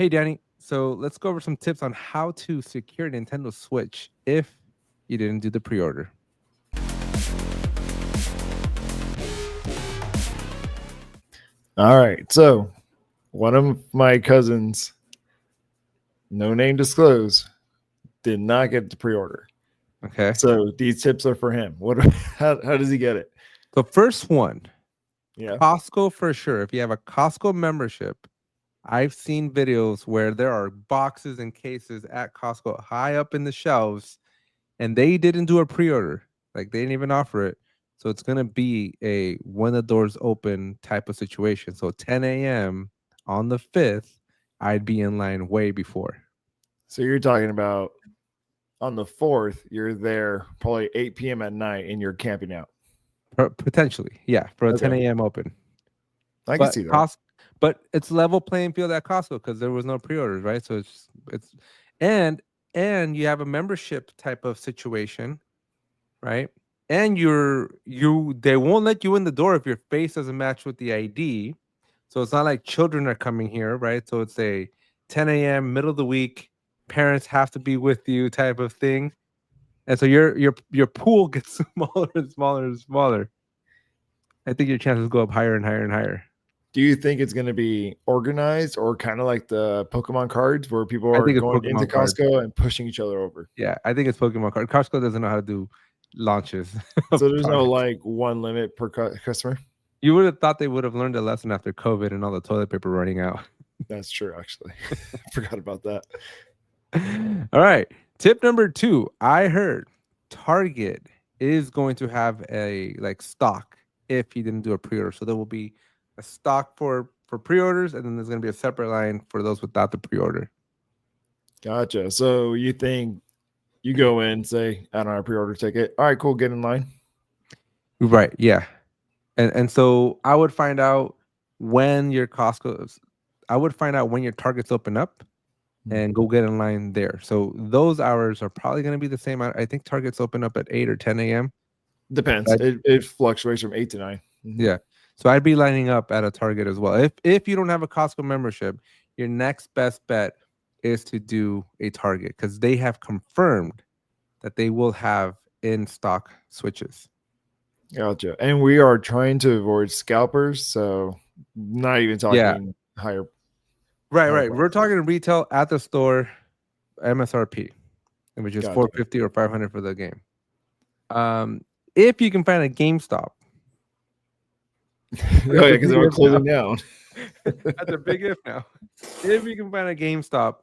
Hey, Danny. So let's go over some tips on how to secure Nintendo Switch if you didn't do the pre-order. All right. So one of my cousins, no name disclosed, did not get the pre-order. Okay. So these tips are for him. How does he get it? So first one, Yeah. Costco for sure. If you have a Costco membership, I've seen videos where there are boxes and cases at Costco high up in the shelves, and they didn't do a pre-order. Like they didn't even offer it. So it's gonna be a when the doors open type of situation. So 10 a.m. on the 5th, I'd be in line way before. So you're talking about on the 4th, you're there probably 8 p.m. at night and you're camping out. Potentially, yeah, for a 10 Okay. a.m. open. I can But see that. cost, but it's level playing field at Costco because there was no pre-orders, right? So it's and and you have a membership type of situation, right? And they won't let you in the door if your face doesn't match with the ID. So it's not like children are coming here, right? So it's a 10 a.m. middle of the week, parents have to be with you type of thing. And so your pool gets smaller and smaller and smaller. I think your chances go up higher and higher and higher. Do you think it's going to be organized or kind of like the Pokemon cards where people I are think it's going into Pokemon cards. Costco and pushing each other over? Yeah, I think it's Pokemon card. Costco doesn't know how to do launches of So there's no products. like one limit per customer. You would have thought they would have learned a lesson after COVID and all the toilet paper running out. That's true, actually. I forgot about that. All right. Tip number 2. I heard Target is going to have a like stock if he didn't do a pre-order. So there will be a stock for pre-orders, and then there's going to be a separate line for those without the pre-order. Gotcha. So you think you go in, say, I don't know, pre-order ticket. All right, cool. Get in line. Right. Yeah. And so I would find out when your Costco I would find out when your Targets open up and go get in line there. So those hours are probably going to be the same. I think Targets open up at 8 or 10 a.m. Depends. It fluctuates from 8 to 9. Mm-hmm. Yeah. So I'd be lining up at a Target as well. If you don't have a Costco membership, your next best bet is to do a Target because they have confirmed that they will have in stock switches. Gotcha. And we are trying to avoid scalpers, so not even Yeah. talking higher. Right. We're talking retail at the store MSRP, which is Gotcha. 450 or 500 for the game. If you can find a GameStop. Oh yeah, because they're closing down. That's a big if now. If you can find a GameStop,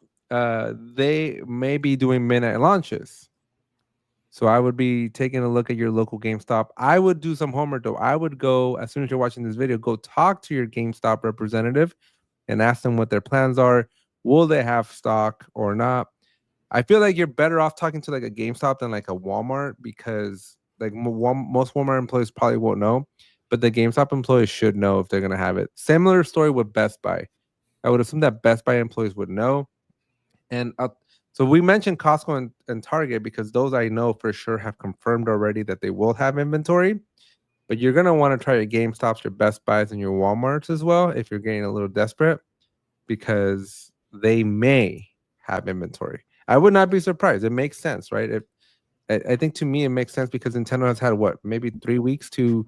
they may be doing midnight launches. So I would be taking a look at your local GameStop. I would do some homework though. I would go as soon as you're watching this video, go talk to your GameStop representative and ask them what their plans are. Will they have stock or not? I feel like you're better off talking to like a GameStop than like a Walmart because like most Walmart employees probably won't know, but the GameStop employees should know if they're gonna have it. Similar story with Best Buy. I would assume that Best Buy employees would know. And so we mentioned Costco and Target because those I know for sure have confirmed already that they will have inventory. But you're gonna want to try your GameStops, your Best Buys, and your WalMarts as well if you're getting a little desperate because they may have inventory. I would not be surprised. It makes sense, right? I think to me it makes sense because Nintendo has had what maybe 3 weeks to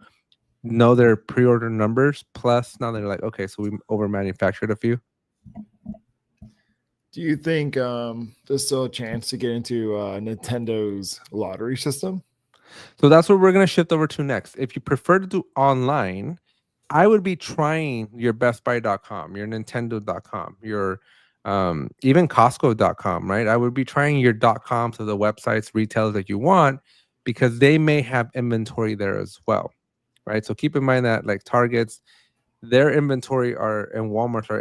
know their pre-order numbers. Plus, now they're like, okay, so we over manufactured a few. Do you think there's still a chance to get into Nintendo's lottery system? So that's what we're gonna shift over to next. If you prefer to do online, I would be trying your BestBuy.com, your Nintendo.com, your even Costco.com, right? I would be trying your .coms of the websites, retailers that you want, because they may have inventory there as well, right? So keep in mind that like Targets, their inventory are and Walmart are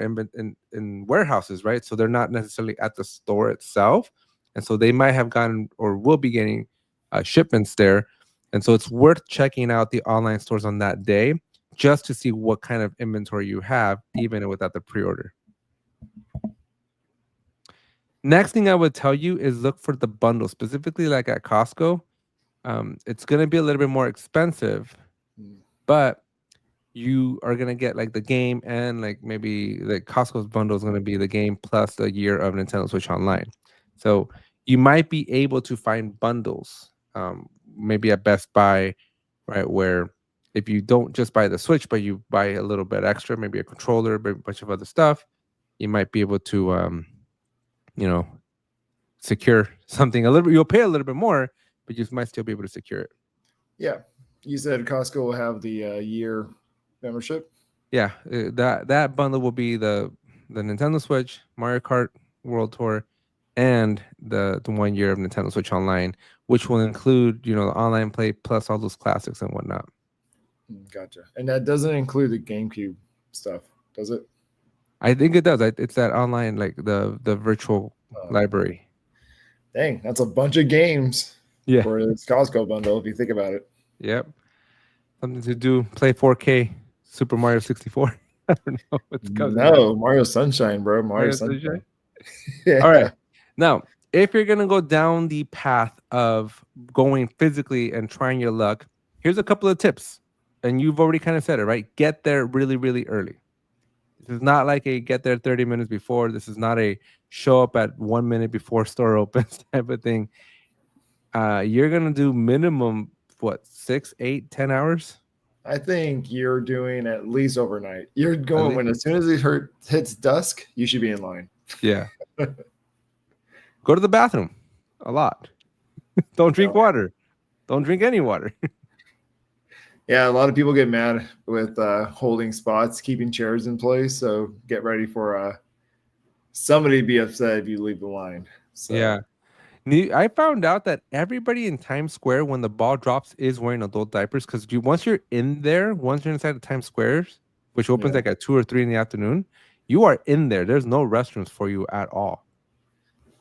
in warehouses, right? So they're not necessarily at the store itself, and so they might have gotten or will be getting shipments there, and so it's worth checking out the online stores on that day just to see what kind of inventory you have, even without the pre-order. Next thing I would tell you is look for the bundle, specifically like at Costco. It's going to be a little bit more expensive, but you are gonna get like the game, and like maybe the Costco's bundle is gonna be the game plus a year of Nintendo Switch Online. So you might be able to find bundles, maybe at Best Buy, right? Where if you don't just buy the Switch, but you buy a little bit extra, maybe a controller, maybe a bunch of other stuff, you might be able to, you know, secure something a little bit. You'll pay a little bit more, but you might still be able to secure it. Yeah. You said Costco will have the year membership. Yeah, that bundle will be the Nintendo Switch, Mario Kart World Tour, and the 1 year of Nintendo Switch Online, which will include the online play plus all those classics and whatnot. Gotcha. And that doesn't include the GameCube stuff, does it? I think it does. It's that online, like the virtual library. Dang, that's a bunch of games Yeah. for this Costco bundle if you think about it. Yep. Something to do. Play 4K Super Mario 64. I don't know what's coming out. No, Mario Sunshine, bro. Mario Sunshine. Yeah. All right. Now, if you're going to go down the path of going physically and trying your luck, here's a couple of tips. And you've already kind of said it, right? Get there really, really early. This is not like a get there 30 minutes before. This is not a show up at 1 minute before store opens type of thing. You're going to do minimum, what, 6, 8, 10 hours? I think you're doing at least overnight. You're going when as soon as it hits dusk, you should be in line. Yeah. Go to the bathroom a lot. Don't drink water. Don't drink any water. Yeah, a lot of people get mad with holding spots, keeping chairs in place. So get ready for somebody to be upset if you leave the line. So. Yeah. I found out that everybody in Times Square, when the ball drops, is wearing adult diapers because once you're inside the Times Squares, which opens like at 2 or 3 in the afternoon, you are in there. There's no restrooms for you at all.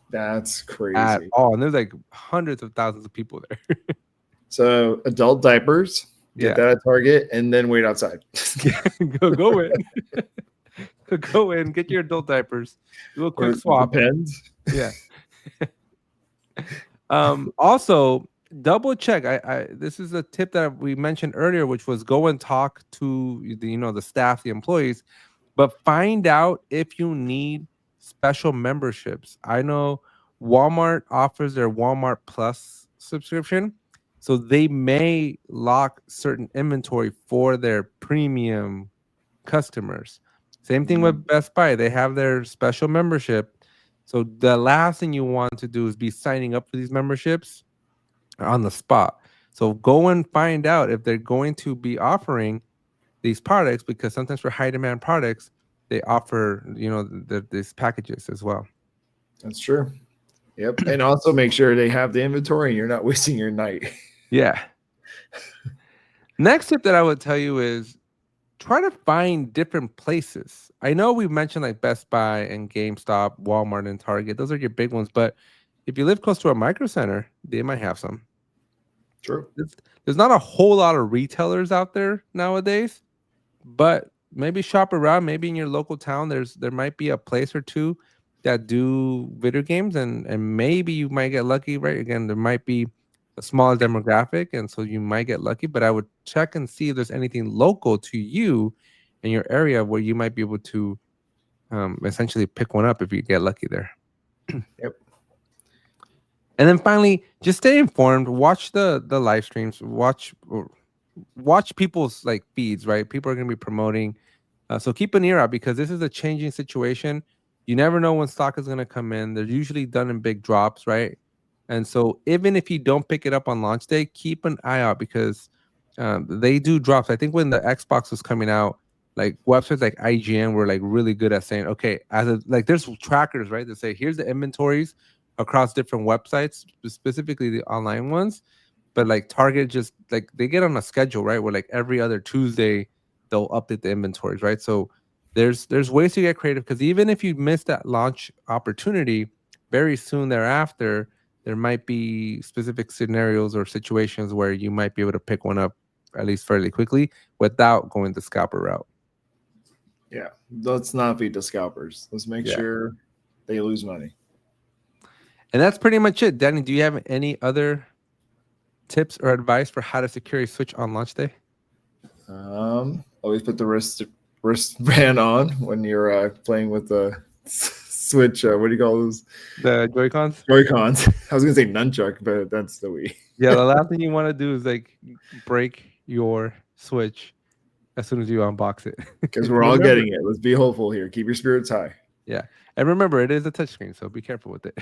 That's crazy. At all. And there's like hundreds of thousands of people there. So adult diapers, get that at Target, and then wait outside. Go in. Go in, get your adult diapers, do a quick swap. Depends. Yeah. Also, double check. This is a tip that we mentioned earlier, which was go and talk to the staff, the employees, but find out if you need special memberships. I know Walmart offers their Walmart Plus subscription, so they may lock certain inventory for their premium customers. Same thing with Best Buy. They have their special membership. So the last thing you want to do is be signing up for these memberships on the spot. So go and find out if they're going to be offering these products, because sometimes for high demand products, they offer, these packages as well. That's true. Yep. And also make sure they have the inventory and you're not wasting your night. Yeah. Next tip that I would tell you is try to find different places. I know we've mentioned like Best Buy and GameStop, Walmart, and Target. Those are your big ones. But if you live close to a micro center, they might have some. True. There's not a whole lot of retailers out there nowadays, but maybe shop around. Maybe in your local town, there might be a place or two that do video games, and maybe you might get lucky, right? Again, there might be a smaller demographic, and so you might get lucky, but I would check and see if there's anything local to you in your area where you might be able to essentially pick one up if you get lucky there. Yep. And then finally, just stay informed. Watch the live streams. Watch people's like feeds, right? People are going to be promoting. So keep an ear out, because this is a changing situation. You never know when stock is going to come in. They're usually done in big drops, right? And so even if you don't pick it up on launch day, keep an eye out, because they do drops. I think when the Xbox was coming out, like websites like IGN were like really good at saying, okay, there's trackers, right, that say here's the inventories across different websites, specifically the online ones. But like Target, just like they get on a schedule, right, where like every other Tuesday they'll update the inventories, right? So there's ways to get creative, because even if you miss that launch opportunity, very soon thereafter there might be specific scenarios or situations where you might be able to pick one up at least fairly quickly without going the scalper route. Yeah, let's not feed the scalpers. Let's make sure they lose money. And that's pretty much it. Danny, do you have any other tips or advice for how to secure a Switch on launch day? always put the wristband on when you're playing with the Switch. What do you call those? The Joy-Cons. Joy-Cons. I was gonna say nunchuck, but that's the Wii. Yeah, the last thing you want to do is like break your Switch as soon as you unbox it. Because we're all getting it. Let's be hopeful here. Keep your spirits high. Yeah, and remember, it is a touchscreen, so be careful with it.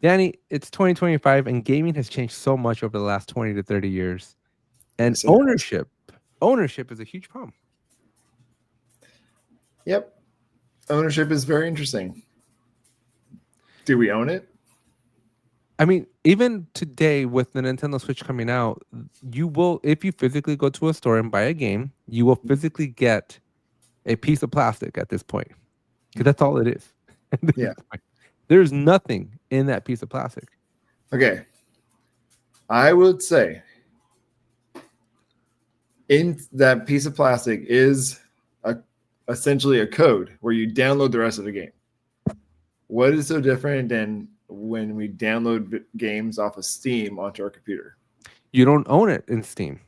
Danny, it's 2025, and gaming has changed so much over the last 20 to 30 years. And Yes, ownership is a huge problem. Yep. Ownership is very interesting. Do we own it? I mean, even today with the Nintendo Switch coming out, you will, if you physically go to a store and buy a game, you will physically get a piece of plastic at this point. Because that's all it is. Yeah. There's nothing in that piece of plastic. Okay. I would say in that piece of plastic is essentially a code where you download the rest of the game. What is so different than when we download games off of Steam onto our computer? You don't own it in Steam.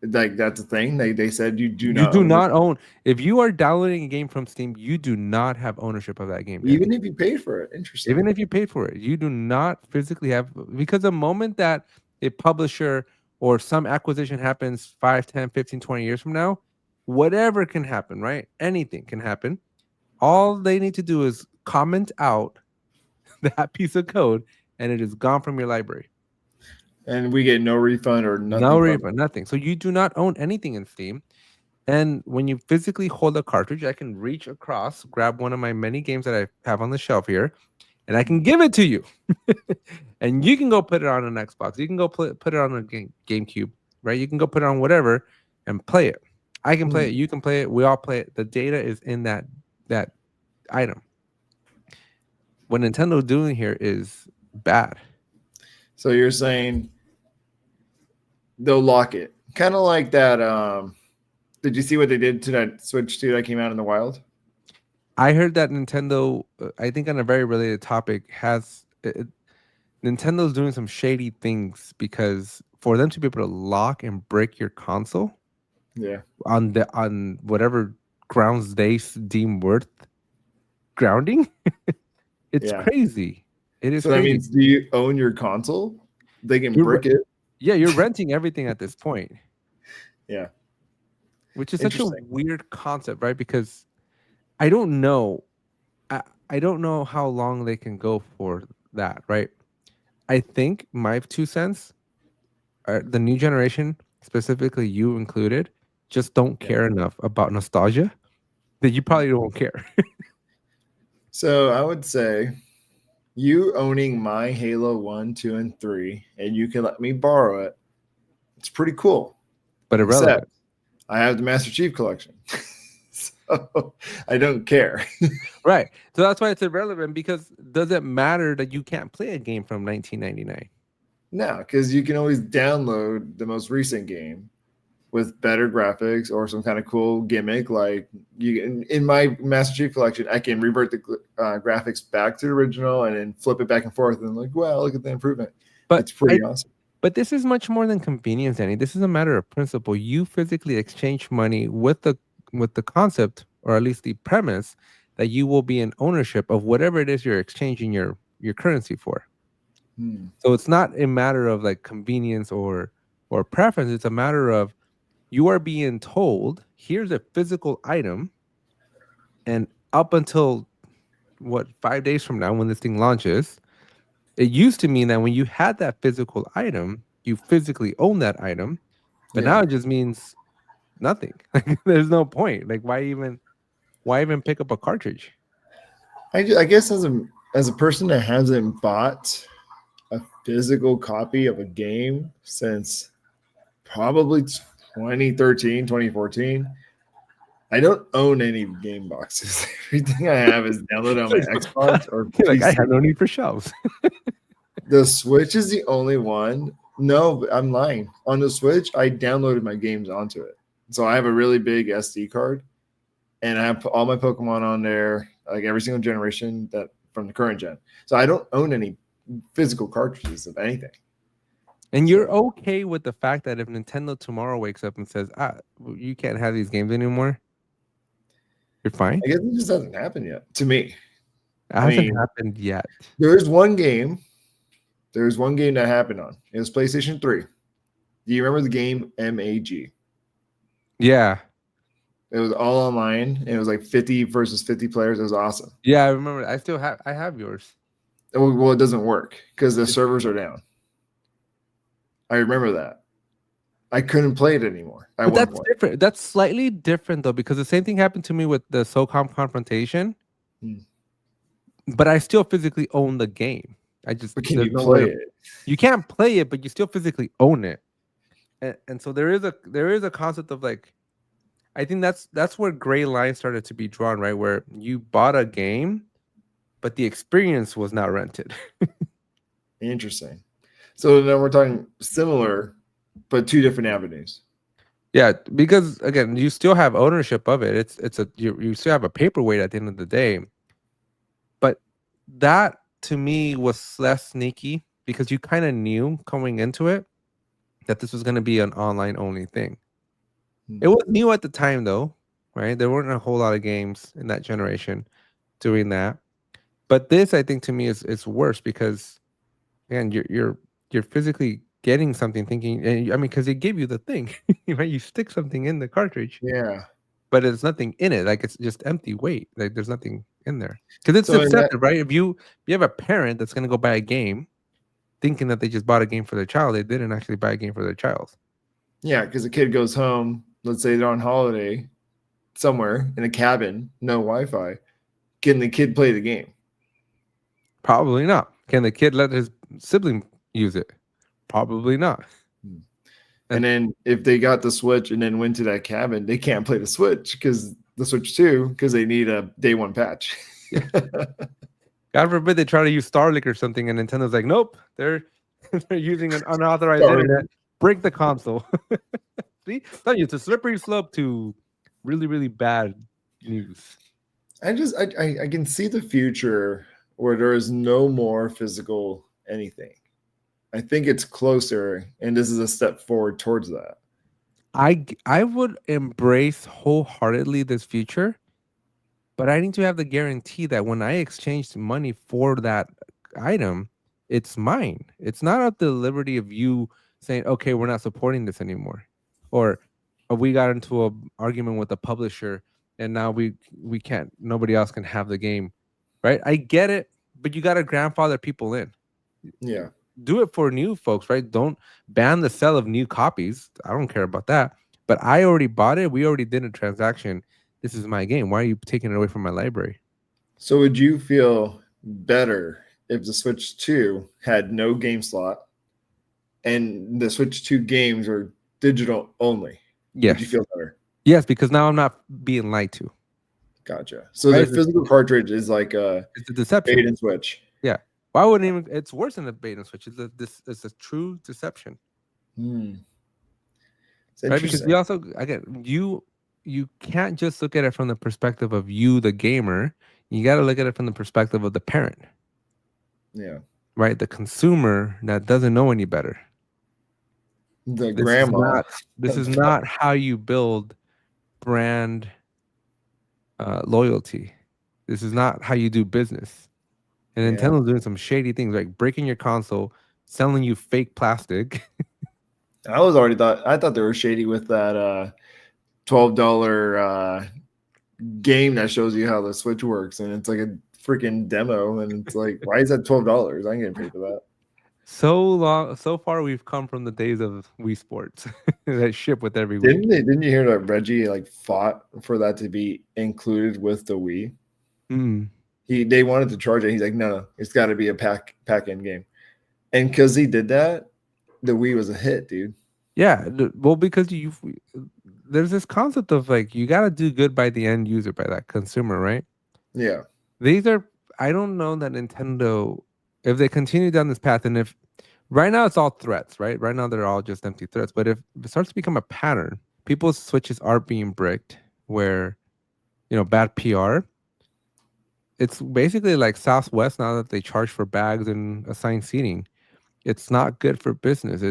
Like that's the thing. They said you do not own. If you are downloading a game from Steam, you do not have ownership of that game. Even if you paid for it. Interesting. Even if you paid for it, you do not physically have, because the moment that a publisher or some acquisition happens 5, 10, 15, 20 years from now, whatever can happen, right? Anything can happen. All they need to do is comment out that piece of code and it is gone from your library. And we get no refund or nothing. No refund, nothing. So you do not own anything in Steam. And when you physically hold a cartridge, I can reach across, grab one of my many games that I have on the shelf here, and I can give it to you. And you can go put it on an Xbox. You can go put it on a GameCube, right? You can go put it on whatever and play it. I can play it. You can play it. We all play it. The data is in that item. What Nintendo's doing here is bad. So you're saying they'll lock it, kind of like that. Did you see what they did to that Switch 2 that came out in the wild? I heard that Nintendo, I think on a very related topic, Nintendo's doing some shady things, because for them to be able to lock and break your console, on whatever grounds they deem worth grounding, it's crazy. It is. So that means, do you own your console? They can brick it. Yeah, you're renting everything at this point. Yeah. Which is such a weird concept, right? Because I don't know. I don't know how long they can go for that, right? I think my 2 cents, the new generation, specifically you included, just don't care enough about nostalgia that you probably don't care. So I would say you owning my Halo 1, 2, and 3, and you can let me borrow it, it's pretty cool. But irrelevant. Except I have the Master Chief Collection. So I don't care. Right. So that's why it's irrelevant, because does it matter that you can't play a game from 1999? No, because you can always download the most recent game with better graphics or some kind of cool gimmick. Like in my Master Chief Collection, I can revert the graphics back to the original and then flip it back and forth, and like, well, look at the improvement. But it's pretty awesome. But this is much more than convenience, Danny. This is a matter of principle. You physically exchange money with the concept, or at least the premise, that you will be in ownership of whatever it is you're exchanging your currency for. So it's not a matter of like convenience or preference. It's a matter of, you are being told, here's a physical item, and up until 5 days from now, when this thing launches, it used to mean that when you had that physical item, you physically own that item, but now it just means nothing. Like, there's no point. Like, why even pick up a cartridge? I guess as a person that hasn't bought a physical copy of a game since probably 2013, 2014, I don't own any game boxes. Everything I have is downloaded on my Xbox or PC. Like, I have no need for shelves. The Switch is the only one. No, I'm lying. On the Switch, I downloaded my games onto it. So I have a really big SD card, and I have all my Pokemon on there, like every single generation that from the current gen. So I don't own any physical cartridges of anything. And you're So okay with the fact that if Nintendo tomorrow wakes up and says, you can't have these games anymore, you're fine? I guess it just hasn't happened yet to me. It I hasn't mean, happened yet. there's one game. There's one game that happened on. It was PlayStation 3. Do you remember the game MAG? Yeah. It was all online. And it was like 50 versus 50 players. It was awesome. Yeah, I remember. I have yours. Well, it doesn't work because the servers are down. I remember that. I couldn't play it anymore at But one that's point. different. That's slightly different though, because the same thing happened to me with the SOCOM confrontation, Hmm. but I still physically own the game. But can there's you no way play to, it? you can't play it, but you still physically own it. And so there is a concept of like, I think that's where gray lines started to be drawn, right? Where you bought a game, but the experience was not rented. Interesting. So now we're talking similar, but two different avenues. Yeah, because again, you still have ownership of it. You still have a paperweight at the end of the day. But that to me was less sneaky because you kind of knew coming into it that this was going to be an online only thing. Hmm. It was new at the time though, right? There weren't a whole lot of games in that generation doing that. But this, I think, to me is worse because again, you're physically getting something, thinking, and I mean, because they give you the thing, right? You stick something in the cartridge, Yeah. but there's nothing in it. Like it's just empty weight. Like there's nothing in there because it's So in that, deceptive, right? If you have a parent that's gonna go buy a game, thinking that they just bought a game for their child, they didn't actually buy a game for their child. yeah, because the kid goes home, let's say they're on holiday somewhere in a cabin, no Wi-Fi. Can the kid play the game? Probably not. Can the kid let his sibling use it? Probably not. Hmm. And And then if they got the Switch and then went to that cabin, they can't play the Switch because the Switch 2 because they need a day one patch. yeah, God forbid they try to use Starlink or something, and Nintendo's like, nope, they're they're using an unauthorized internet. Starlink. Break the console. See, tell you it's a slippery slope to really, really bad news. I can see the future where there is no more physical anything. I think it's closer, and this is a step forward towards that. I would embrace wholeheartedly this future, but I need to have the guarantee that when I exchange money for that item, it's mine. It's not at the liberty of you saying, "Okay, we're not supporting this anymore," or we got into a argument with the publisher, and now we can't. Nobody else can have the game, right? I get it, but you got to grandfather people in. Yeah. Do it for new folks, right? Don't ban the sale of new copies. I don't care about that. But I already bought it. We already did a transaction. This is my game. Why are you taking it away from my library? So would you feel better if the Switch 2 had no game slot and the Switch 2 games are digital only? Would you Yes. feel better? Yes, because now I'm not being lied to. Gotcha. So the Right? physical cartridge is like a It's a bait deception. and switch. Yeah. Why wouldn't even it's worse than a bait and switch. It's a true deception. Hmm. It's Right? Because interesting. you also again you can't just look at it from the perspective of you, the gamer. You gotta look at it from the perspective of the parent. Yeah. Right? The consumer that doesn't know any better. The This is grandma. not this is not how you build brand loyalty. This is not how you do business. And Yeah. Nintendo's doing some shady things like breaking your console, selling you fake plastic. I thought they were shady with that $12 game that shows you how the Switch works, and it's like a freaking demo, and it's like, why is that $12? I ain't getting paid for that. So far we've come from the days of Wii Sports that ship with every week. Didn't you hear that Reggie like fought for that to be included with the Wii? Mm. They wanted to charge it. He's like, no, it's got to be a pack in game. And because he did that, the Wii was a hit, dude. Yeah, well, because there's this concept of like you got to do good by the end user, by that consumer, right? Yeah. These are I don't know that Nintendo, if they continue down this path, and if right now it's all threats, right? Right now they're all just empty threats. But if it starts to become a pattern, people's switches are being bricked where, bad PR. It's basically like Southwest now that they charge for bags and assigned seating. It's not good for business.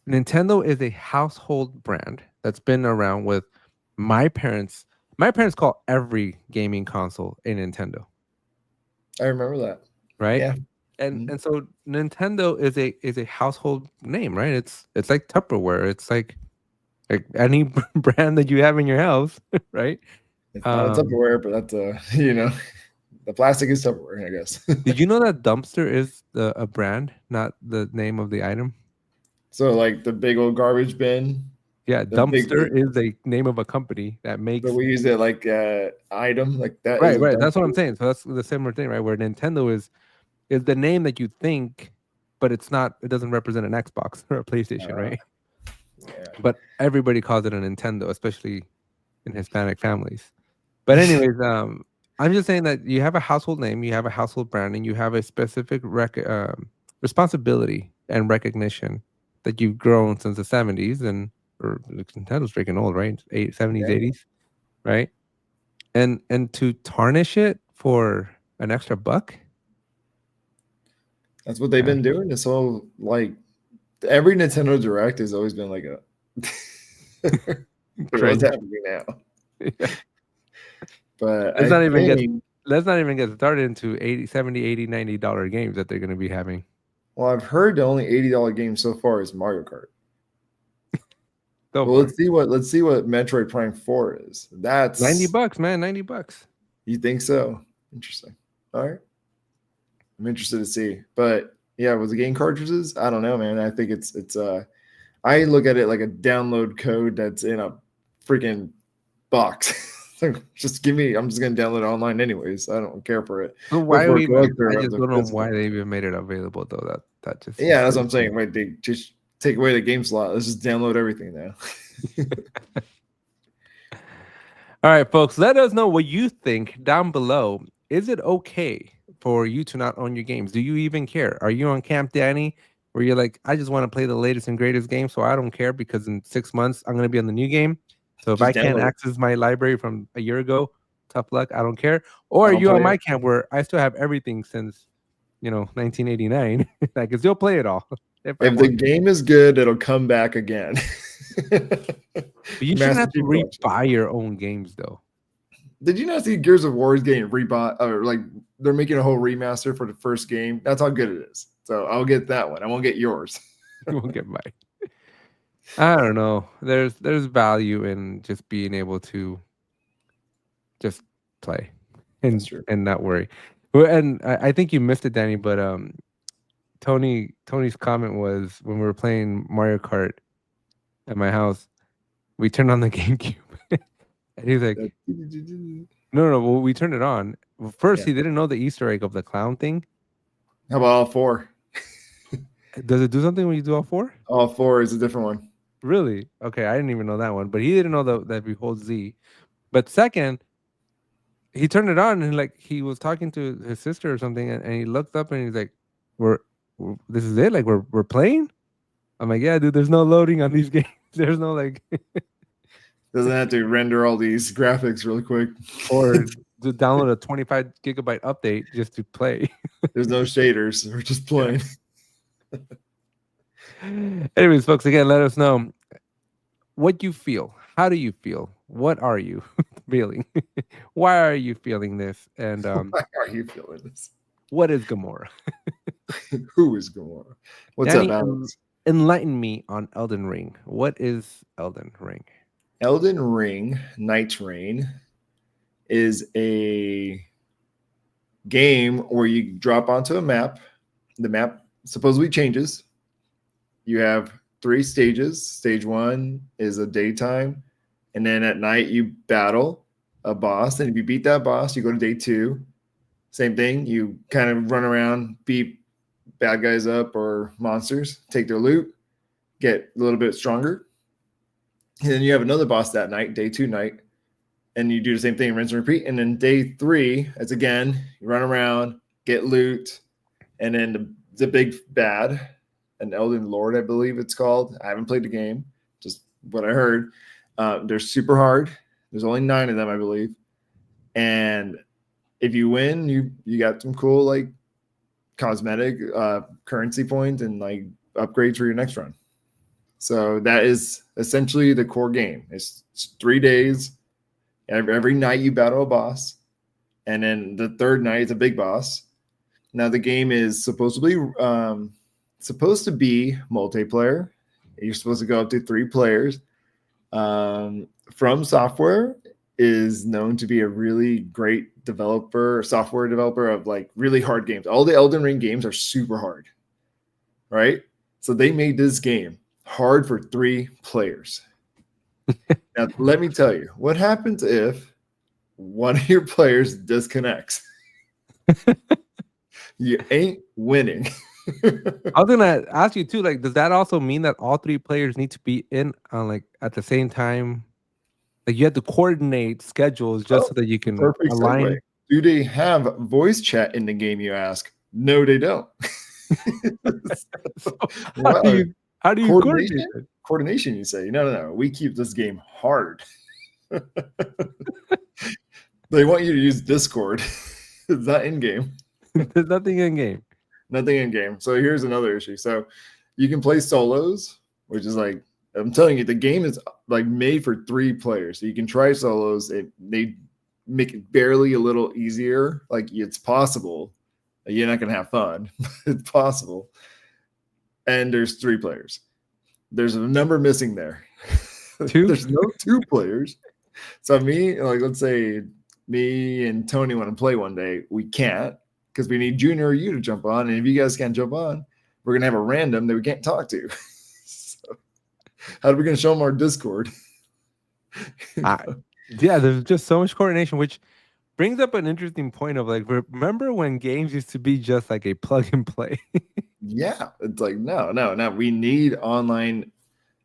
Nintendo is a household brand that's been around with my parents. My parents call every gaming console a Nintendo, I remember that. right? Yeah. And Mhm. and so Nintendo is a household name, right? It's like Tupperware. It's like any brand that you have in your house, right? It's not a Um, Tupperware, but that's the plastic is Tupperware, I guess. did you know that dumpster is a brand, not the name of the item? So like the big old garbage bin, Yeah, the big dumpster is a name of a company that but makes. we use it like item, like that is Right, a right. That's what dumpster. I'm saying. So that's the similar thing, right? Where Nintendo is the name that you think, but it's not. It doesn't represent an Xbox or a PlayStation, Uh, right? yeah. But everybody calls it a Nintendo, especially in Hispanic families. But anyways, I'm just saying that you have a household name, you have a household brand, and you have a specific responsibility and recognition that you've grown since the '70s, and or Nintendo's freaking old, right? '70s, Yeah. '80s, right? And to tarnish it for an extra buck, That's what they've uh, been doing. This whole like every Nintendo Direct has always been like a what's cringe. happening now? But let's I not even get think let's not even get started into 80, 70, 80, $90 games that they're going to be having. well, I've heard the only $80 game so far is Mario Kart. So Well, far, let's see what Metroid Prime 4 is. 90 That's bucks, man, $90. you think so? Interesting. All right. I'm interested to see. But yeah, with the game cartridges, I don't know, man. I think it's I look at it like a download code that's in a freaking box. Just give me, I'm just gonna download it online anyways. I don't care for it. So But why for a we even? collector I of just the don't know why physical. they even made it available though. That just seems Yeah, that's what crazy. I'm saying. Wait, they just take away the game slot. Let's just download everything now. All right, folks, let us know what you think down below. Is it okay for you to not own your games? Do you even care? Are you on Camp Danny, where you're like, I just want to play the latest and greatest game, so I don't care because in 6 months I'm going to be on the new game. So if I Just can't download it. access my library from a year ago, tough luck. I don't care. Or I are don't you play on my it. camp where I still have everything since 1989? I can still play it all if I If the want to. game is good, it'll come back again. But you shouldn't Master have to Chief Collection. rebuy your own games though. Did you not see Gears of War is getting rebought or like they're making a whole remaster for the first game? That's how good it is. So I'll get that one. I won't get yours. You won't get mine. I don't know. There's value in just being able to just play That's and true. not worry. Well, and I think you missed it, Danny. But Tony's comment was when we were playing Mario Kart at my house, we turned on the GameCube, and he's like, "No, no, no." Well, we turned it on. Well, first, Yeah. he didn't know the Easter egg of the clown thing. How about all four? Does it do something when you do all four? All four is a different one. Really? Okay, I didn't even know that one. But he didn't know that we hold Z. But second, he turned it on and like he was talking to his sister or something, and he looked up and he's like, This is it? Like we're playing?" I'm like, "Yeah, dude. There's no loading on these games. There's no like, Doesn't have to render all these graphics really quick. or to download a 25 gigabyte update just to play." There's no shaders. We're just Yeah. playing. Anyways, folks, again, let us know what you feel. How do you feel? What are you feeling? Why are you feeling this? And Why are you feeling this? what is Gamora? Who is Gamora? What's up, Danny, Alex? enlighten me on Elden Ring. What is Elden Ring? Elden Ring Nightreign is a game where you drop onto a map. The map supposedly changes. You have 3 stages. Stage 1 is a daytime, and then at night you battle a boss. And if you beat that boss, you go to day 2. Same thing. You kind of run around, beat bad guys up or monsters, take their loot, get a little bit stronger. And then you have another boss that night, day 2 night, and you do the same thing, rinse and repeat. And then day 3, it's again, you run around, get loot, and then the big bad, an Elden Lord, I believe it's called. I haven't played the game, just what I heard. They're super hard. There's only 9 of them, I believe. And if you win, you got some cool like cosmetic currency point and like upgrades for your next run. So that is essentially the core game. It's 3 days. Every night you battle a boss, and then the third night it's a big boss. Now the game is supposed to be multiplayer. You're supposed to go up to 3 players. FromSoftware is known to be a really great software developer of like really hard games. All the Elden Ring games are super hard, right? So they made this game hard for 3 players. Now, let me tell you, what happens if one of your players disconnects? You ain't winning. I was gonna ask you too. Like, does that also mean that all 3 players need to be in on like at the same time? Like, you have to coordinate schedules just so that you can Perfect align. segue. Do they have voice chat in the game? You ask. No, they don't. How do you coordinate it? Coordination, you say. No. We keep this game hard. They want you to use Discord. It's not in game. There's nothing in game. Nothing in game. So here's another issue. So you can play solos, which is like, I'm telling you, the game is like made for 3 players. So you can try solos. They make it barely a little easier. Like, it's possible. You're not going to have fun. It's possible. And there's 3 players. There's a number missing there. 2? There's no 2 players. So let's say me and Tony want to play one day. We can't because we need Junior or you to jump on. And if you guys can't jump on, we're going to have a random that we can't talk to. So how are we going to show them our Discord? Yeah, there's just so much coordination, which brings up an interesting point of like, remember when games used to be just like a plug and play? Yeah, it's like, no. We need online.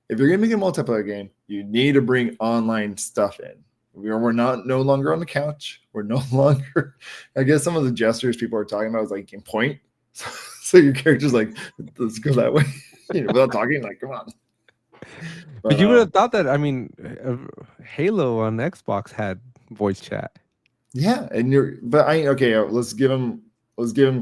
If you're going to make a multiplayer game, you need to bring online stuff in. We're no longer on the couch. We're no longer, I guess some of the gestures people are talking about is like you can point. So your character's like, let's go that way. Without talking, like, come on. But you would have thought that, I mean, Halo on Xbox had voice chat. Yeah, let's give them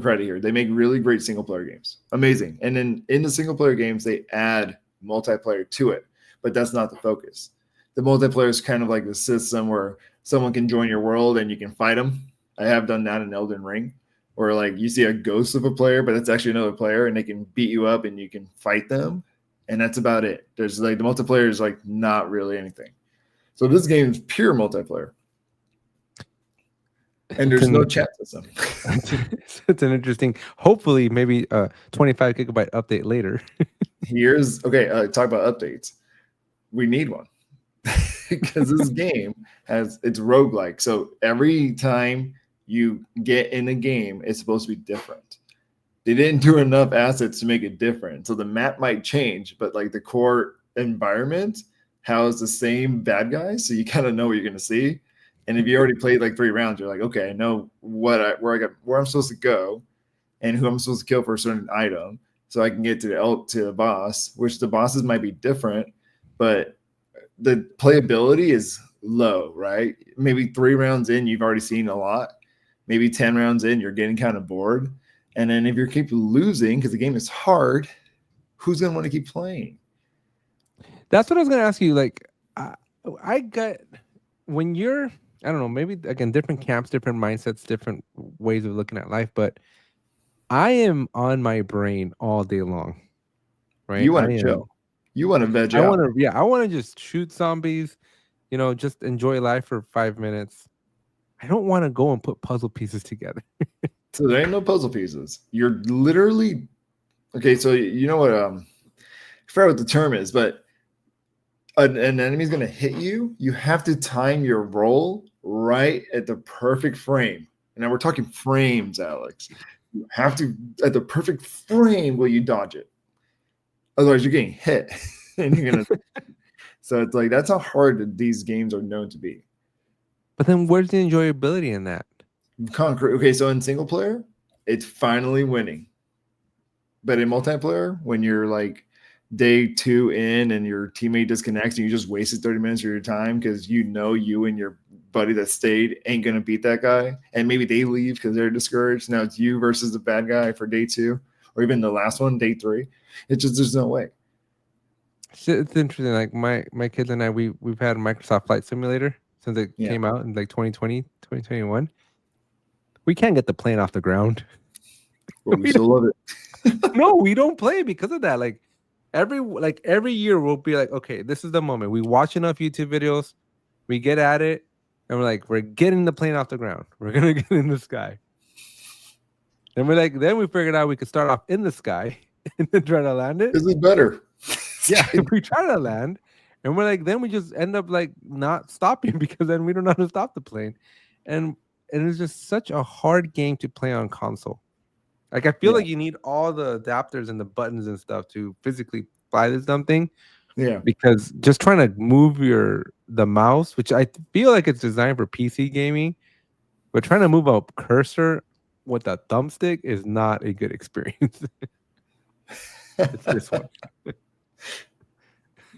credit here. They make really great single player games. Amazing. And then in the single player games, they add multiplayer to it, but that's not the focus. The multiplayer is kind of like the system where someone can join your world and you can fight them. I have done that in Elden Ring, where like you see a ghost of a player, but it's actually another player, and they can beat you up and you can fight them, and that's about it. There's like the multiplayer is like not really anything. So this game is pure multiplayer, and there's no chat system. It's an interesting, hopefully maybe 25 gigabyte update later. Talk about updates. We need one. Because this game it's roguelike. So every time you get in a game, it's supposed to be different. They didn't do enough assets to make it different. So the map might change, but like the core environment has the same bad guys. So you kind of know what you're going to see. And if you already played like 3 rounds, you're like, okay, I know where I'm supposed to go and who I'm supposed to kill for a certain item. So I can get to the boss, which the bosses might be different, but the playability is low, right? Maybe 3 rounds in, you've already seen a lot. Maybe 10 rounds in, you're getting kind of bored. And then if you keep losing because the game is hard, who's going to want to keep playing? That's what I was going to ask you. Like, I got when you're, I don't know, maybe again, different camps, different mindsets, different ways of looking at life. But I am on my brain all day long, right? You want to chill. You want to veg out. I want to just shoot zombies, just enjoy life for 5 minutes. I don't want to go and put puzzle pieces together. So there ain't no puzzle pieces. You're literally okay. So you know what? I forgot what the term is, but an enemy's going to hit you. You have to time your roll right at the perfect frame. And now we're talking frames, Alex. You have to at the perfect frame will you dodge it. Otherwise, you're getting hit, and you're gonna. So it's like that's how hard these games are known to be. But then, where's the enjoyability in that? Concrete. Okay, so in single player, it's finally winning. But in multiplayer, when you're like day 2 in and your teammate disconnects and you just wasted 30 minutes of your time because you and your buddy that stayed ain't gonna beat that guy, and maybe they leave because they're discouraged. Now it's you versus the bad guy for day 2, or even the last one, day 3. It's just there's no way. It's interesting. Like my kids and I, we've had Microsoft Flight Simulator since it came out in like 2020, 2021. We can't get the plane off the ground. But we still love it. No, we don't play because of that. Like every year we'll be like, okay, this is the moment. We watch enough YouTube videos, we get at it, and we're like, we're getting the plane off the ground. We're gonna get in the sky. And we're like, then we figured out we could start off in the sky and then try to land it. This is better. Yeah, we try to land, and we're like, then we just end up like not stopping because then we don't know how to stop the plane, and it's just such a hard game to play on console. Like I feel like you need all the adapters and the buttons and stuff to physically fly this dumb thing. Yeah, because just trying to move the mouse, which I feel like it's designed for PC gaming, but trying to move a cursor with a thumbstick is not a good experience. It's this one.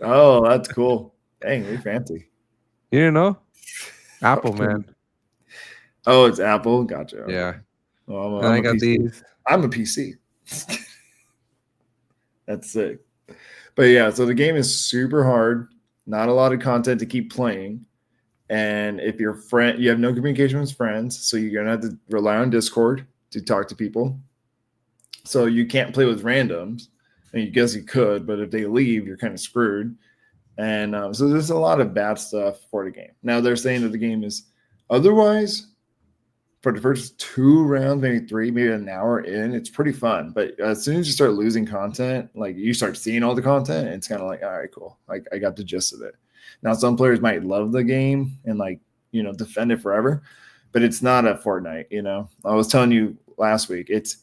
Oh, that's cool. Dang, we fancy. You didn't know? Apple, man. Oh, it's Apple. Gotcha. Okay. Yeah. Well, and I got these. I'm a PC. That's sick. But yeah, so the game is super hard. Not a lot of content to keep playing. And if your friend, you have no communication with friends, so you're gonna have to rely on Discord to talk to people. So you can't play with randoms. And you guess you could, but if they leave, you're kind of screwed. And so there's a lot of bad stuff for the game. Now they're saying that the game is otherwise for the first 2 rounds, maybe 3, maybe an hour in, it's pretty fun. But as soon as you start losing content, like you start seeing all the content, it's kind of like, all right, cool. Like I got the gist of it. Now some players might love the game and like, defend it forever, but it's not a Fortnite, I was telling you last week, it's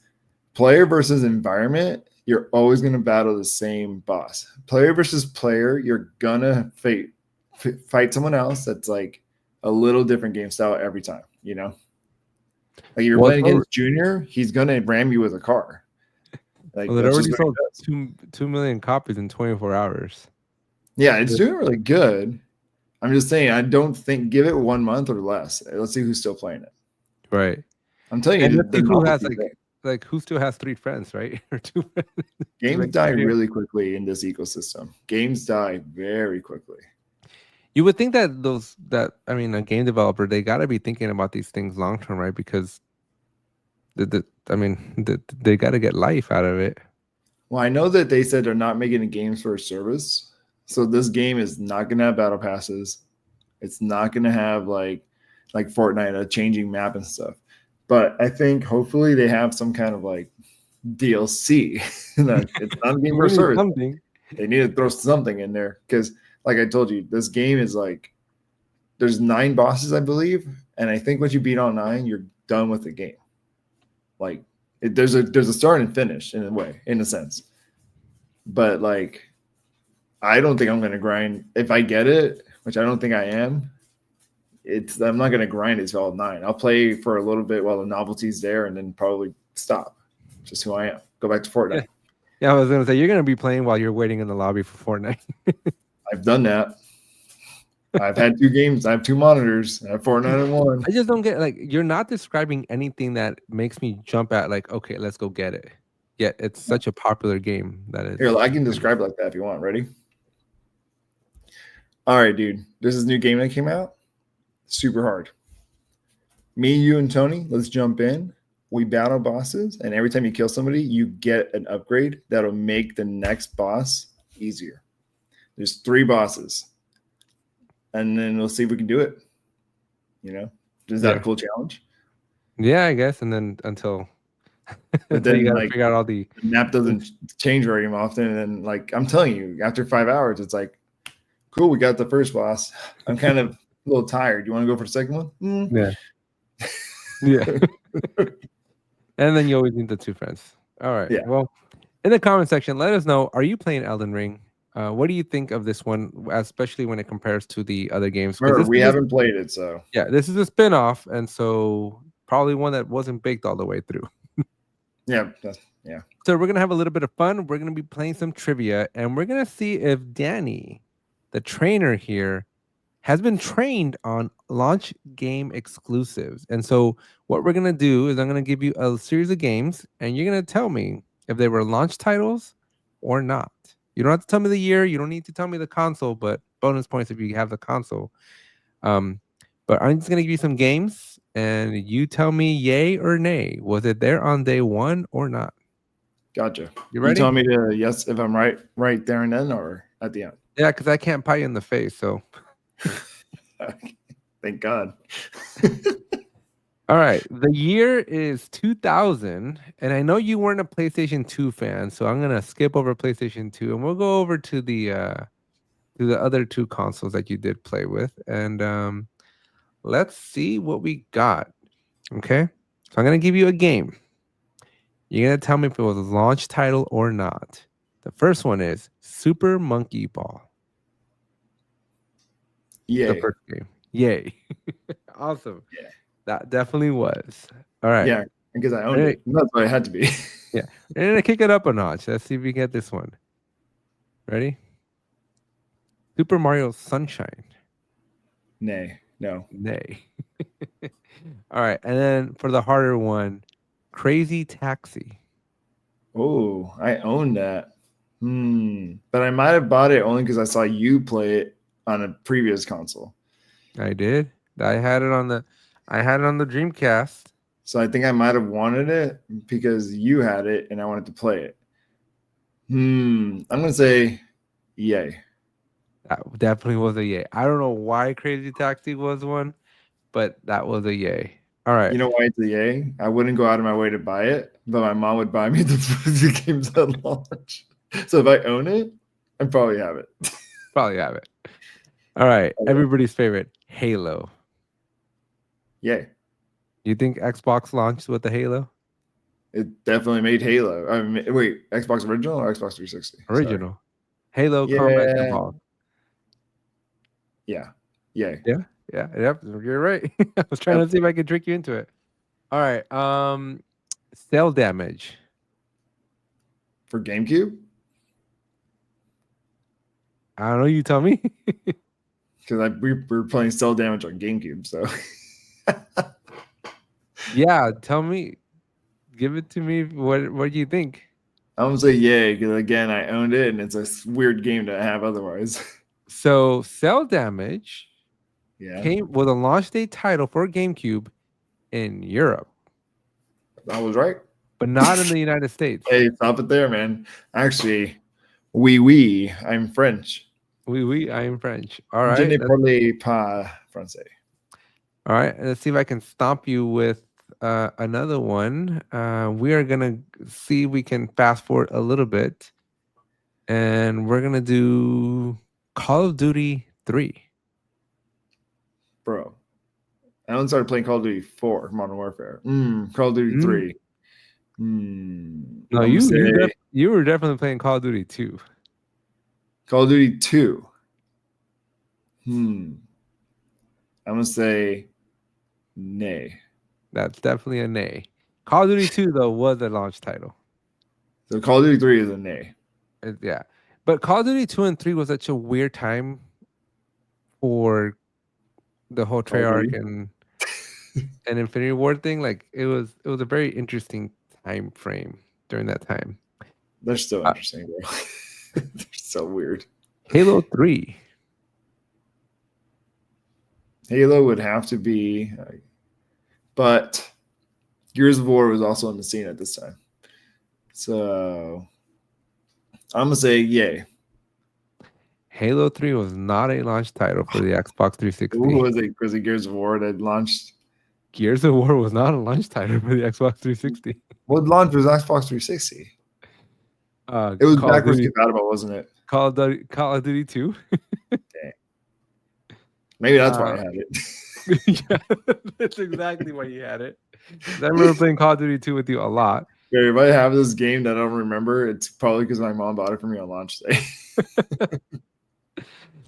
player versus environment. You're always going to battle the same boss. Player versus player, you're going to fight someone else that's like a little different game style every time, Like you're playing against Junior, he's going to ram you with a car. Like, well, it already sold 2 million copies in 24 hours. Yeah, it's doing really good. I'm just saying, I don't think, give it 1 month or less. Let's see who's still playing it. Right. I'm telling you, who has like who still has 3 friends, right? Or 2 friends. Games die really quickly in this ecosystem. Games die very quickly. You would think that a game developer, they got to be thinking about these things long term, right? Because they got to get life out of it. Well, I know that they said they're not making the games for a service, so this game is not going to have battle passes. It's not going to have like Fortnite, a changing map and stuff. But I think hopefully they have some kind of like DLC. It's not a game for service. Something. They need to throw something in there because, like I told you, this game is like there's 9 bosses, I believe, and I think once you beat all 9, you're done with the game. Like there's a start and finish in a sense. But like I don't think I'm going to grind if I get it, which I don't think I am. I'm not going to grind it to all 9. I'll play for a little bit while the novelty's there and then probably stop. Just who I am. Go back to Fortnite. Yeah, I was going to say, you're going to be playing while you're waiting in the lobby for Fortnite. I've done that. I've had 2 games. I have 2 monitors. I have Fortnite and 1. I just don't get, like, you're not describing anything that makes me jump at, like, okay, let's go get it. Yet it's such a popular game that it's... Here, I can describe it like that if you want. Ready? All right, dude. This is a new game that came out. Super hard. Me, you, and Tony, let's jump in. We battle bosses, and every time you kill somebody, you get an upgrade that'll make the next boss easier. There's 3 bosses, and then we'll see if we can do it. Is that a cool challenge? Yeah, I guess. And then until but then you gotta figure out all the map doesn't change very often, and then like I'm telling you, after 5 hours, it's like, cool, we got the first boss. I'm kind of a little tired. You want to go for the second one? Yeah. Yeah. And then you always need the 2 friends. All right. Yeah. Well, in the comment section, let us know, are you playing Elden Ring? What do you think of this one, especially when it compares to the other games? We haven't played it, so. Yeah, this is a spin-off, and so probably one that wasn't baked all the way through. Yeah. So we're going to have a little bit of fun. We're going to be playing some trivia, and we're going to see if Danny, the trainer here, has been trained on launch game exclusives. And so what we're going to do is I'm going to give you a series of games and you're going to tell me if they were launch titles or not. You don't have to tell me the year, you don't need to tell me the console, but bonus points if you have the console. But I'm just going to give you some games and you tell me yay or nay. Was it there on day one or not? Gotcha. You You ready? tell me to yes if I'm right there and then, or at the end. Yeah, because I can't pie you in the face. So, Thank God. all right. The year is 2000. And I know you weren't a PlayStation 2 fan. So I'm going to skip over PlayStation 2 and we'll go over to the other two consoles that you did play with. And let's see what we got. Okay. So I'm going to give you a game. You're going to tell me if it was a launch title or not. The first one is Super Monkey Ball. Yay. The first game. Yay. Awesome. Yeah. That definitely was. All right. Yeah, because I owned it. That's why it had to be. Yeah. And then kick it up a notch. Let's see if we get this one. Ready? Super Mario Sunshine. Nay. No. Nay. All right. And then for the harder one, Crazy Taxi. Oh, I own that. But I might have bought it only because I saw you play it on a previous console. I did. I had it on the Dreamcast. So I think I might have wanted it because you had it and I wanted to play it. I'm gonna say yay. That definitely was a yay. I don't know why Crazy Taxi was one, but that was a yay. All right. You know why it's a yay? I wouldn't go out of my way to buy it, but my mom would buy me the games at launch. So if I own it, I probably have it. Probably have it. All right. Everybody's favorite, Halo. Yay. You think Xbox launched with the Halo? It definitely made Halo. I mean, wait, Xbox original or Xbox 360? Original. Sorry. Halo Combat Evolved. Yeah. Yay. Yeah. Yep. You're right. I was trying to see if I could trick you into it. All right. Cell Damage. For GameCube? I don't know. You tell me. Because we were playing Cell Damage on GameCube, so. Yeah, tell me. Give it to me. What do you think? I'm gonna say yay because again I owned it and it's a weird game to have otherwise. So Cell Damage Yeah, was a launch day title for GameCube in Europe, I was right, but not in the United States. Hey, stop it there, man. Actually, oui, I'm French. Oui, I am French. All right. Je ne parle pas français. All right. Let's see if I can stomp you with another one. We are gonna see if we can fast forward a little bit, and we're gonna do Call of Duty 3. Bro, I only started playing Call of Duty 4, Modern Warfare. Call of Duty 3. No, you were definitely playing Call of Duty 2. Call of Duty 2. I'm gonna say nay. That's definitely a nay. Call of Duty 2 though was a launch title. So Call of Duty 3 is a nay. Yeah. But Call of Duty 2 and 3 was such a weird time for the whole Treyarch and Infinity Ward thing. Like it was a very interesting time frame during that time. They're still interesting, bro. They're so weird. Halo 3. Halo would have to be, but Gears of War was also on the scene at this time. So I'm gonna say yay. Halo 3 was not a launch title for the Xbox 360. Who was it? Was it Gears of War that launched? Gears of War was not a launch title for the Xbox 360. What launched was Xbox 360? It was backwards compatible, wasn't it? Call of Duty 2. Maybe that's why I had it. Yeah, that's exactly why you had it. I remember playing Call of Duty 2 with you a lot. If I have this game that I don't remember, it's probably because my mom bought it for me on launch day.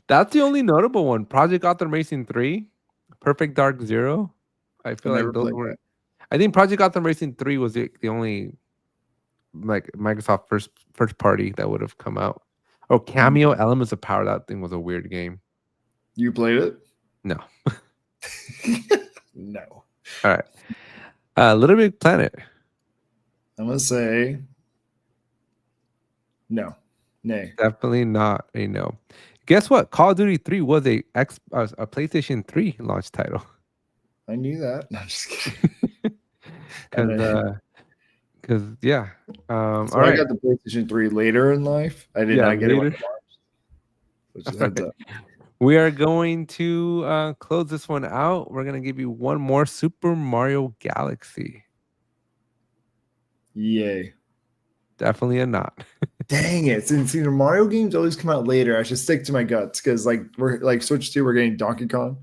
That's the only notable one. Project Gotham Racing 3, Perfect Dark Zero. I feel like those were. That. I think Project Gotham Racing 3 was the only like Microsoft first party that would have come out. Oh, Cameo Elements of Power. That thing was a weird game. You played it? No. No. All right. Little Big Planet. I'm gonna say no. Nay. Definitely not a no. Guess what? Call of Duty 3 was a PlayStation 3 launch title. I knew that. No, I'm just kidding. Because yeah. All So I right. got the PlayStation 3 later in life. I did Yeah, not get it when later. it launched. So just All heads right. up. We are going to close this one out. We're gonna give you one more Super Mario Galaxy. Yay. Definitely a not. Dang it. Since the Mario games always come out later, I should stick to my guts because like we're like Switch 2, we're getting Donkey Kong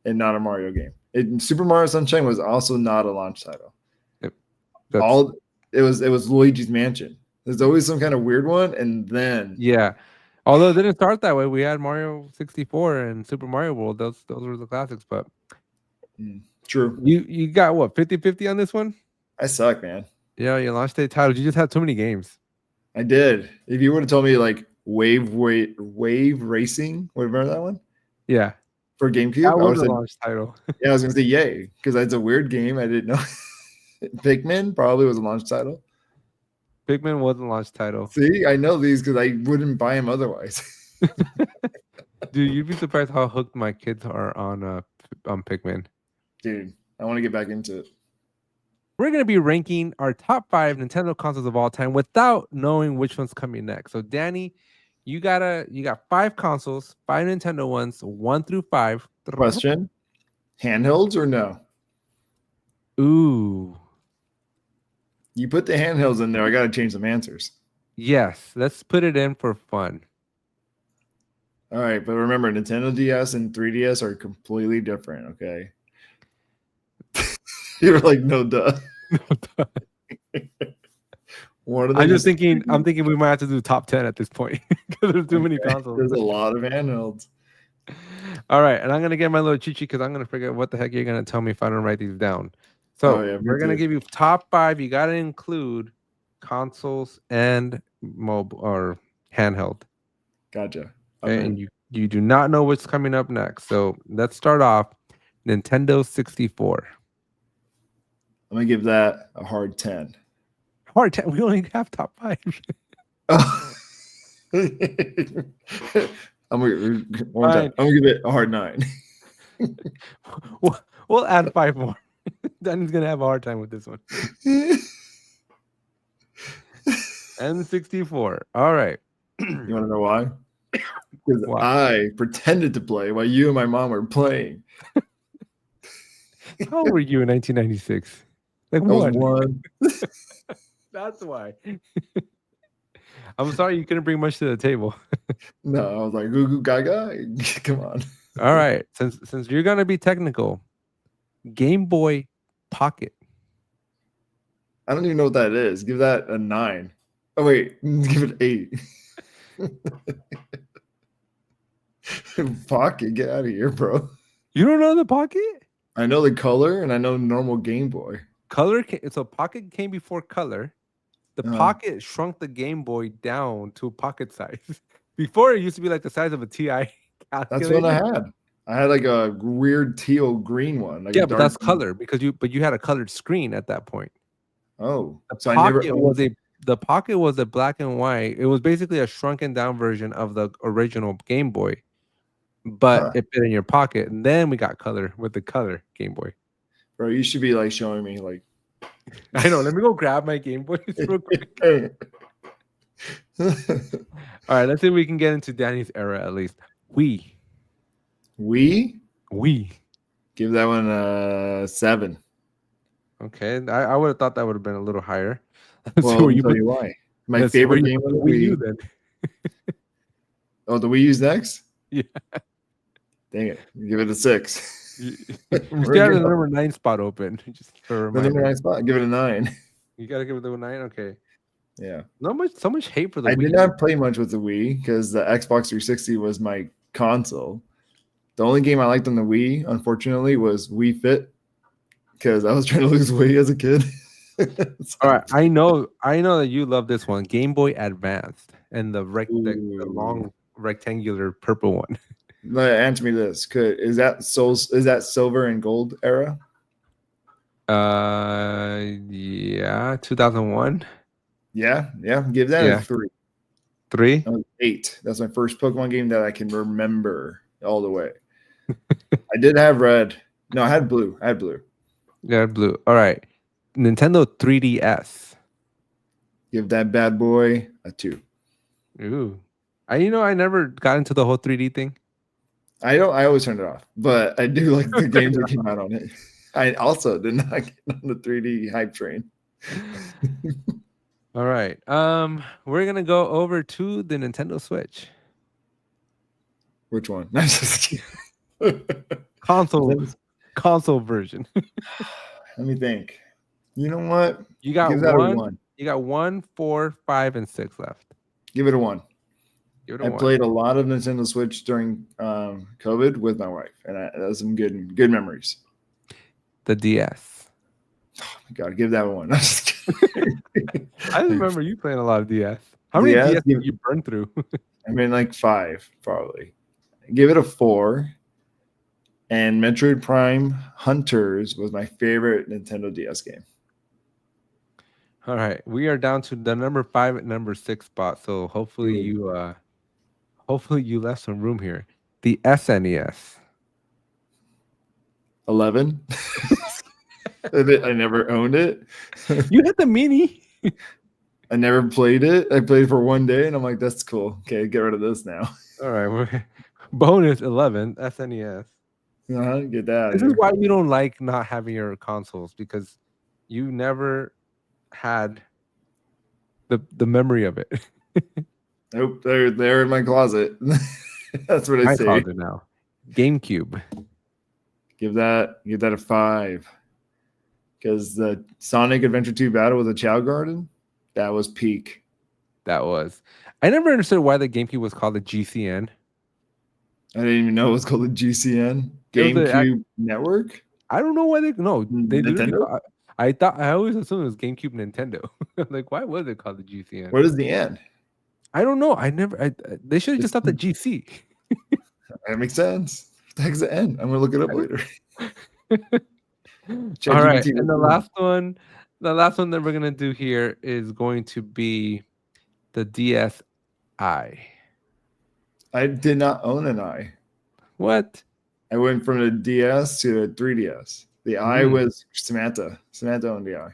and not a Mario game. Super Mario Sunshine was also not a launch title. That's All it was Luigi's Mansion. There's always some kind of weird one, and then yeah. Although it didn't start that way. We had Mario 64 and Super Mario World. Those were the classics. But true. you got what 50-50 on this one? I suck, man. Yeah, your launch day titles. You just had too many games. I did. If you would have told me like Wave Racing, remember that one? Yeah. For GameCube, That I was would a have said, launch title. yeah, I was gonna say yay, because that's a weird game. I didn't know. Pikmin probably was a launch title. Pikmin was a launch title. See, I know these because I wouldn't buy them otherwise. Dude, you'd be surprised how hooked my kids are on Pikmin. Dude, I want to get back into it. We're gonna be ranking our top 5 Nintendo consoles of all time without knowing which one's coming next. So, Danny, you got 5 consoles, 5 Nintendo ones, 1 through 5. Question: handhelds or no? Ooh, You put the handhelds in there. I got to change some answers. yes. Let's put it in for fun. All right, but remember, Nintendo DS and 3DS are completely different. Okay. You're like, no, duh. I'm thinking we might have to do top 10 at this point because there's too many consoles. There's a lot of handhelds. All right, and I'm gonna get my little cheat sheet because I'm gonna figure out what the heck you're gonna tell me if I don't write these down. So we're gonna give you top 5. You gotta include consoles and mobile or handheld. Gotcha. Okay? And you do not know what's coming up next. So let's start off. Nintendo 64. I'm gonna give that a hard 10. Hard 10. We only have top 5. I'm gonna give it a hard 9. We'll add 5 more. Danny's gonna have a hard time with this one. N64. All right. You want to know why? Because I pretended to play while you and my mom were playing. How old were you in 1996? Like one. That's why. I'm sorry you couldn't bring much to the table. No, I was like, goo goo gaga. Come on. All right. Since you're gonna be technical, Game Boy Pocket. I don't even know what that is. Give that a 9. Oh wait, give it 8. Pocket, get out of here, bro. You don't know the Pocket? I know the color and I know normal Game Boy. Color, so Pocket came before color. The Pocket shrunk the Game Boy down to pocket size. Before it used to be like the size of a TI calculator. That's what I had. I had like a weird teal green one. Like yeah, but that's color because you had a colored screen at that point. Oh, so the Pocket was a black and white. It was basically a shrunken down version of the original Game Boy, but it fit in your pocket. And then we got color with the color Game Boy. Bro, you should be like showing me like. I know. Let me go grab my Game Boy real quick. All right, let's see if we can get into Danny's era at least. Wii. Give that one a 7. Okay, I would have thought that would have been a little higher. Well, let me tell you why. My favorite game was Wii U. Then. Oh, the Wii U's next? Yeah. Dang it! Give it a 6. You still have the number 9 spot open. Just for the number 9 spot. Give it a 9. You gotta give it a 9. Okay. Yeah. So much hate for the Wii. I Wii. did not play much with the Wii because the Xbox 360 was my console. The only game I liked on the Wii, unfortunately, was Wii Fit because I was trying to lose weight as a kid. All right, I know that you love this one, Game Boy Advanced, and the long rectangular purple one. Answer me this: is that silver and gold era? Yeah, 2001. Yeah. Give that a Yeah, 3. 3. That was 8. That's my first Pokemon game that I can remember all the way. I did have red. No, I had blue. Yeah, blue. All right. Nintendo 3DS. Give that bad boy a 2. Ooh. I never got into the whole 3D thing. I always turned it off, but I do like the games that came out on it. I also did not get on the 3D hype train. All right. We're gonna go over to the Nintendo Switch Which one? I'm just kidding. console version. Let me think. You know what? You got Give that a one. 1. You got 1, 4, 5, and 6 left. Give it a 1. Give it a I 1. played a lot of Nintendo Switch during COVID with my wife, and that was some good memories. The DS. Oh my god, give that a 1. I remember you playing a lot of DS. How many DS, DS did you burn through? I mean, like 5 probably. Give it a 4. And Metroid Prime Hunters was my favorite Nintendo DS game. All right, we are down to the number 5 and number 6 spot. So hopefully Ooh. you left some room here. The SNES. 11. I never owned it. You had the mini. I never played it. I played it for one day, and I'm like, that's cool. Okay, get rid of this now. All right, we're bonus 11 SNES. Get that. This is why you don't like not having your consoles, because you never had the memory of it. Nope, they're in my closet. That's what I My say. closet now. GameCube. Give that a 5. Because the Sonic Adventure 2 battle with the Chow Garden, that was peak. That was. I never understood why the GameCube was called the GCN. I didn't even know it was called the GCN. GameCube Network? I don't know why they literally Nintendo? I always assumed it was GameCube Nintendo. Like, why was it called the GCN? What is the N? I don't know. They should have just stopped the GC. That makes sense. What the heck's the N? I'm gonna look it up later. All right, and the last one that we're gonna do here is going to be the DSi. I did not own an I. What? I went from a DS to a 3DS. The I was Samantha. Samantha owned the I.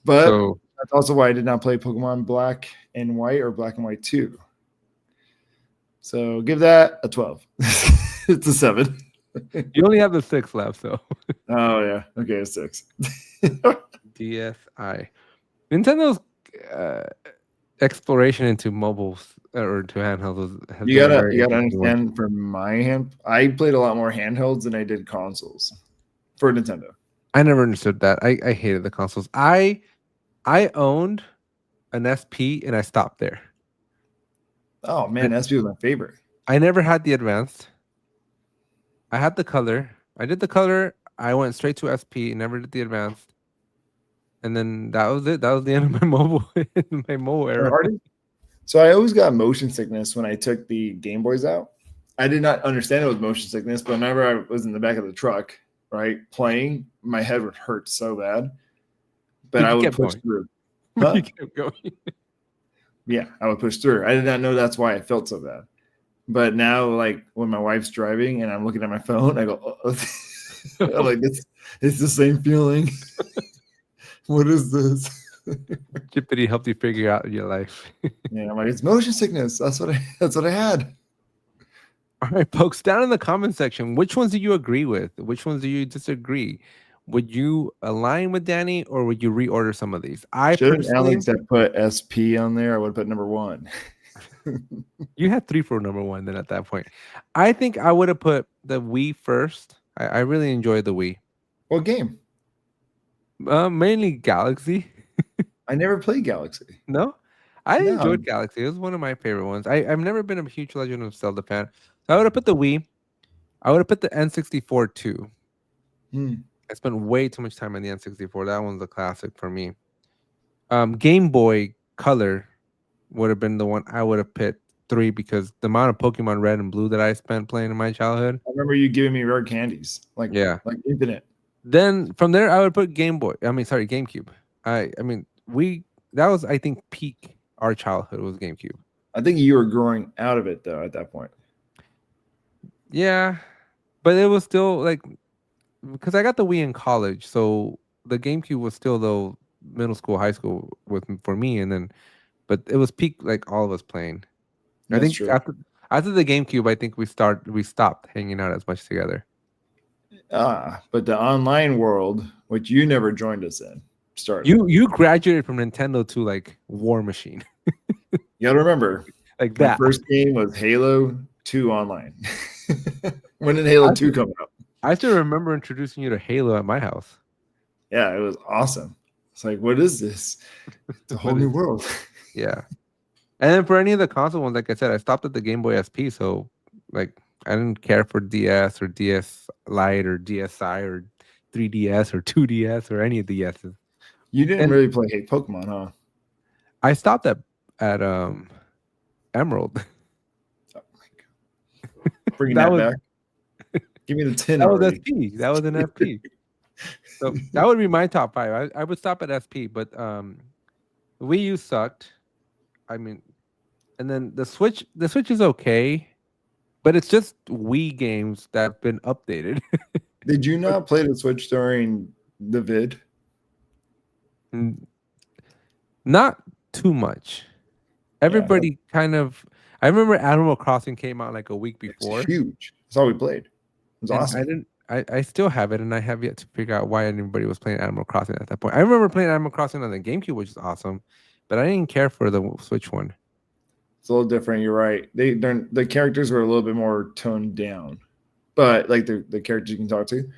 But that's also why I did not play Pokemon Black and White or Black and White 2. So give that a 12. It's a 7. You only have the 6 left, so. Oh yeah. Okay, a 6. DSi. Nintendo's exploration into mobiles or to handhelds you gotta understand. From my hand, I played a lot more handhelds than I did consoles for Nintendo. I never understood that. I hated the consoles. I owned an SP and I stopped there. Oh man, SP was my favorite. I never had the advanced. I had the color. I did the color. I went straight to SP. Never did the advanced. And then that was it. That was the end of my mobile era. So I always got motion sickness when I took the Game Boys out. I did not understand it was motion sickness, but whenever I was in the back of the truck, right, playing, my head would hurt so bad. But I would push through. Huh? You kept going. Yeah, I would push through. I did not know that's why I felt so bad. But now, like when my wife's driving and I'm looking at my phone, I go, oh. I'm like, it's the same feeling. What is this? Jippity helped you figure out your life. Yeah, I'm like, it's motion sickness. That's what I had. All right, folks, down in the comment section, which ones do you agree with? Which ones do you disagree? Would you align with Danny or would you reorder some of these? Shouldn't Alex have put SP on there? I would have put number 1. You had 3 for number 1 then at that point. I think I would have put the Wii first. I really enjoyed the Wii. What game? Mainly Galaxy. I never played Galaxy. No? I enjoyed Galaxy. It was one of my favorite ones. I've never been a huge Legend of Zelda fan. So I would have put the Wii. I would have put the N64 too. I spent way too much time on the N64. That one's a classic for me. Game Boy Color would have been the one I would have picked 3 because the amount of Pokemon Red and Blue that I spent playing in my childhood. I remember you giving me rare candies, like infinite. Then from there, I would put Game Boy. I mean, sorry, GameCube. I mean, that was, I think, peak our childhood was GameCube. I think you were growing out of it though at that point. Yeah, but it was still like, because I got the Wii in college, so the GameCube was still though middle school, high school for me, and then, but it was peak like all of us playing. I think true. after the GameCube, I think we stopped hanging out as much together. But the online world, which you never joined us in, started. You graduated from Nintendo to like War Machine. You gotta remember, like my that. first game was Halo 2 online. When did Halo 2 come out? I still remember introducing you to Halo at my house. Yeah, it was awesome. It's like, what is this? It's a whole new world. Yeah. And then for any of the console ones, like I said, I stopped at the Game Boy SP, so like I didn't care for DS or DS Lite or DSi or 3DS or 2DS or any of the S's. You didn't really play Pokemon, huh? I stopped at Emerald. Oh my God. Bringing that back. Give me the 10 That already. was SP. That was an SP. So that would be my top 5. I would stop at SP, but Wii U sucked. I mean, and then the Switch is okay, but it's just Wii games that have been updated. Did you not play the Switch during the vid? Not too much. Everybody kind of. I remember Animal Crossing came out like a week before. It's huge. That's all we played. It was awesome. I still have it, and I have yet to figure out why anybody was playing Animal Crossing at that point. I remember playing Animal Crossing on the GameCube, which is awesome, but I didn't care for the Switch one. It's a little different. You're right. The characters were a little bit more toned down, but like the characters you can talk to.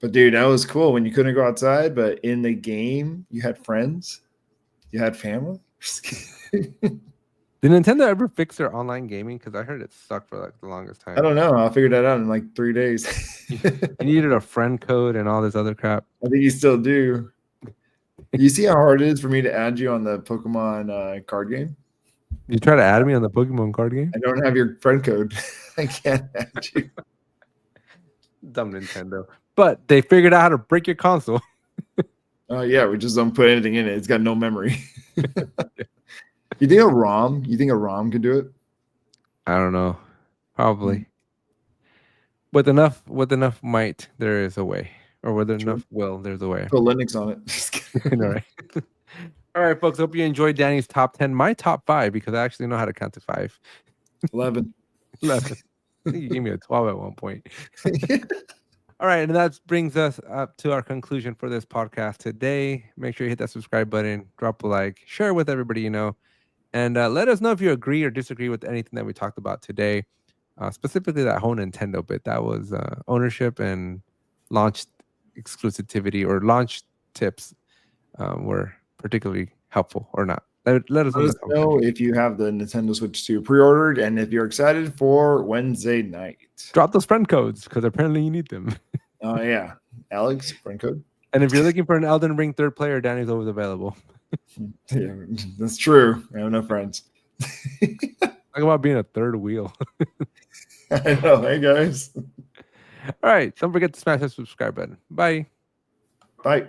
But dude, that was cool when you couldn't go outside, but in the game you had friends, you had family. Did Nintendo ever fix their online gaming? Because I heard it sucked for like the longest time. I don't know. I'll figure that out in like 3 days. You needed a friend code and all this other crap. I think you still do. You see how hard it is for me to add you on the Pokemon card game? You try to add me on the Pokemon card game? I don't have your friend code. I can't add you. Dumb Nintendo. But they figured out how to break your console. Yeah, we just don't put anything in it. It's got no memory. You think a ROM could do it? I don't know. Probably. With enough might, there is a way. Or with enough will, there's a way. Put Linux on it. All right. All right, folks. Hope you enjoyed Danny's top 10. My top 5, because I actually know how to count to 5. 11. 11. I think you gave me a 12 at one point. All right, and that brings us up to our conclusion for this podcast today. Make sure you hit that subscribe button, drop a like, share with everybody you know, and let us know if you agree or disagree with anything that we talked about today, specifically that whole Nintendo bit. That was ownership and launch exclusivity or launch tips were particularly helpful or not. Let us know if you have the Nintendo Switch 2 pre-ordered and if you're excited for Wednesday night. Drop those friend codes because apparently you need them. Oh, yeah. Alex, friend code. And if you're looking for an Elden Ring third player, Danny's always available. Yeah, that's true. I have no friends. Talk about being a third wheel. I know. Hey, guys. All right. Don't forget to smash that subscribe button. Bye. Bye.